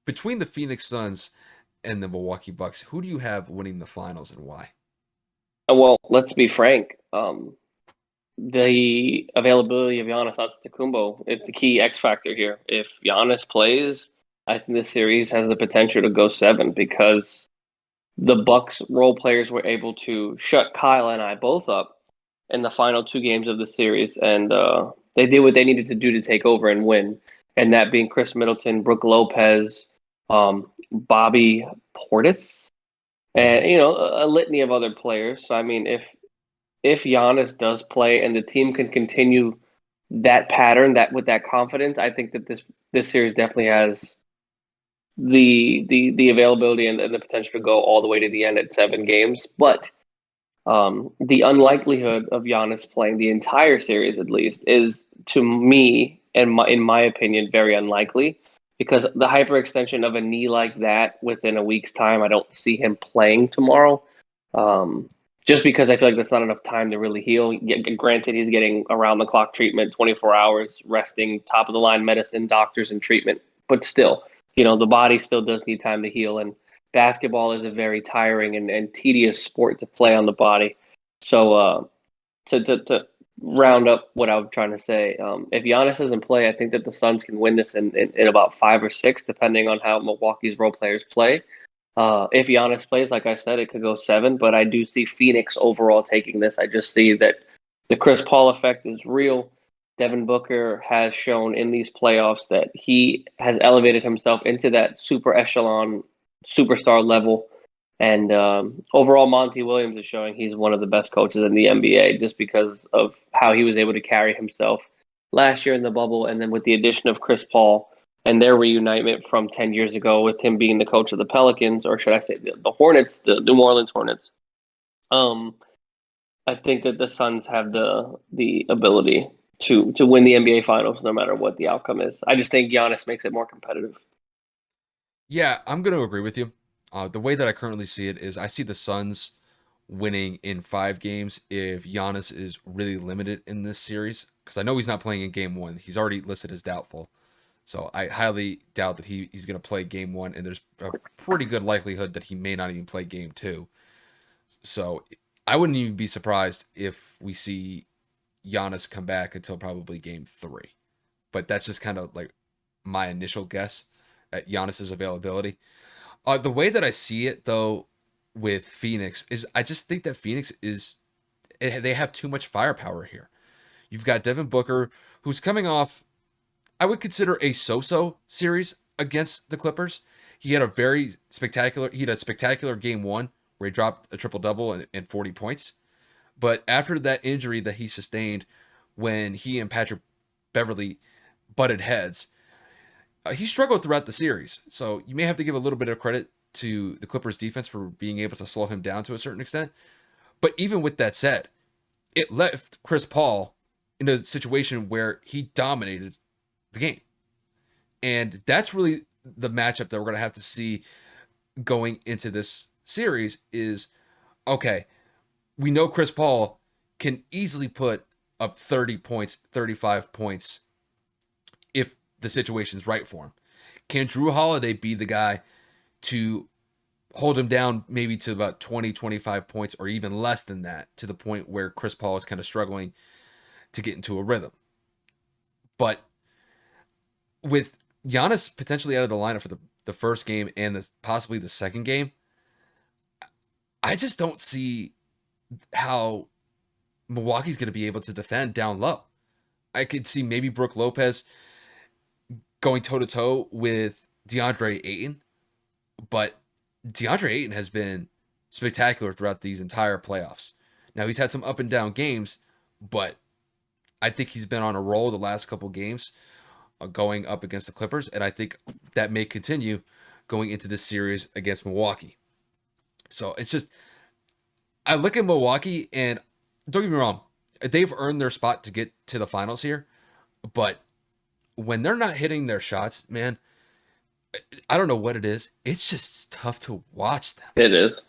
between the Phoenix Suns and the Milwaukee Bucks, who do you have winning the finals and why? Well, let's be frank. The availability of Giannis Antetokounmpo is the key X factor here. If Giannis plays, I think this series has the potential to go seven because the Bucks role players were able to shut Kyle and I both up in the final two games of the series, and they did what they needed to do to take over and win. And that being Chris Middleton, Brooke Lopez, Bobby Portis, Hmm. and a litany of other players. So I mean, if Giannis does play and the team can continue that pattern, that with that confidence, I think that this series definitely has the availability and the potential to go all the way to the end at seven games. But the unlikelihood of Giannis playing the entire series, at least, is to me, and in my opinion, very unlikely. Because the hyperextension of a knee like that within a week's time, I don't see him playing tomorrow. Um, just because I feel like that's not enough time to really heal. Granted, he's getting around the clock treatment, 24 hours, resting, top of the line medicine, doctors, and treatment. But still, the body still does need time to heal. And basketball is a very tiring and tedious sport to play on the body. So, to round up what I'm trying to say, if Giannis doesn't play, I think that the Suns can win this in about five or six, depending on how Milwaukee's role players play. If Giannis plays, like I said, it could go seven, but I do see Phoenix overall taking this. I just see that the Chris Paul effect is real. Devin Booker has shown in these playoffs that he has elevated himself into that super echelon superstar level. And overall, Monty Williams is showing he's one of the best coaches in the NBA just because of how he was able to carry himself last year in the bubble. And then with the addition of Chris Paul and their reunitement from 10 years ago with him being the coach of the Pelicans, or should I say the Hornets, the New Orleans Hornets. Um, I think that the Suns have the ability to win the NBA Finals no matter what the outcome is. I just think Giannis makes it more competitive. Yeah, I'm going to agree with you. The way that I currently see it is I see the Suns winning in 5 games if Giannis is really limited in this series. Because I know he's not playing in game one. He's already listed as doubtful. So I highly doubt that he's going to play game one. And there's a pretty good likelihood that he may not even play game two. So I wouldn't even be surprised if we see Giannis come back until probably game three. But that's just kind of like my initial guess at Giannis's availability. The way that I see it though with Phoenix is I just think that Phoenix is they have too much firepower here. You've got Devin Booker who's coming off I would consider a so-so series against the Clippers. He had a spectacular game 1 where he dropped a triple double and 40 points. But after that injury that he sustained when he and Patrick Beverly butted heads, he struggled throughout the series. So you may have to give a little bit of credit to the Clippers defense for being able to slow him down to a certain extent. But even with that said, it left Chris Paul in a situation where he dominated the game. And that's really the matchup that we're going to have to see going into this series is okay, we know Chris Paul can easily put up 30 points, 35 points if the situation's right for him. Can Drew Holiday be the guy to hold him down maybe to about 20, 25 points or even less than that to the point where Chris Paul is kind of struggling to get into a rhythm? But with Giannis potentially out of the lineup for the first game and possibly the second game, I just don't see how Milwaukee's going to be able to defend down low. I could see maybe Brooke Lopez going toe to toe with DeAndre Ayton, but DeAndre Ayton has been spectacular throughout these entire playoffs. Now he's had some up and down games, but I think he's been on a roll the last couple games going up against the Clippers, and I think that may continue going into this series against Milwaukee. So it's just I look at Milwaukee and don't get me wrong, they've earned their spot to get to the finals here, but when they're not hitting their shots, man, I don't know what it is. It's just tough to watch them. It is.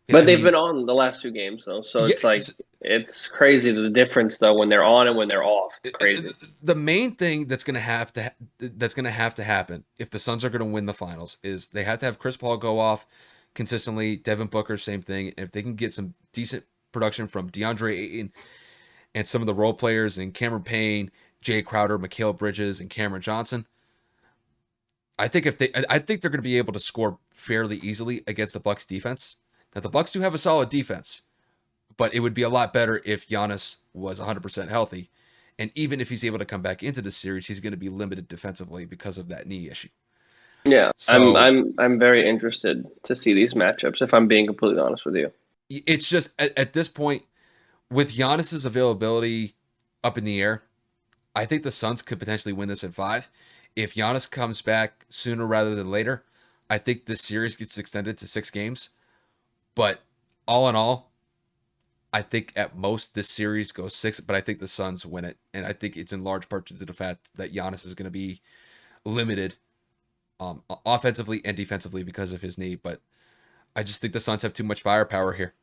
I But they've mean, been on the last two games though, so yeah, it's like It's crazy the difference though when they're on and when they're off. It's crazy. The main thing that's gonna have to happen if the Suns are gonna win the finals is they have to have Chris Paul go off consistently. Devin Booker, same thing. And if they can get some decent production from DeAndre Ayton and some of the role players and Cameron Payne, Jay Crowder, Mikal Bridges, and Cameron Johnson, I think they're going to be able to score fairly easily against the Bucks defense. Now the Bucks do have a solid defense, but it would be a lot better if Giannis was 100% healthy. And even if he's able to come back into the series, he's going to be limited defensively because of that knee issue. Yeah, I'm So I'm I'm very interested to see these matchups. If I'm being completely honest with you. it's just at this point, with Giannis's availability up in the air, I think the Suns could potentially win this in five. If Giannis comes back sooner rather than later, I think this series gets extended to 6 games. But all in all, I think at most this series goes six, but I think the Suns win it. And I think it's in large part due to the fact that Giannis is going to be limited offensively and defensively because of his knee. But I just think the Suns have too much firepower here.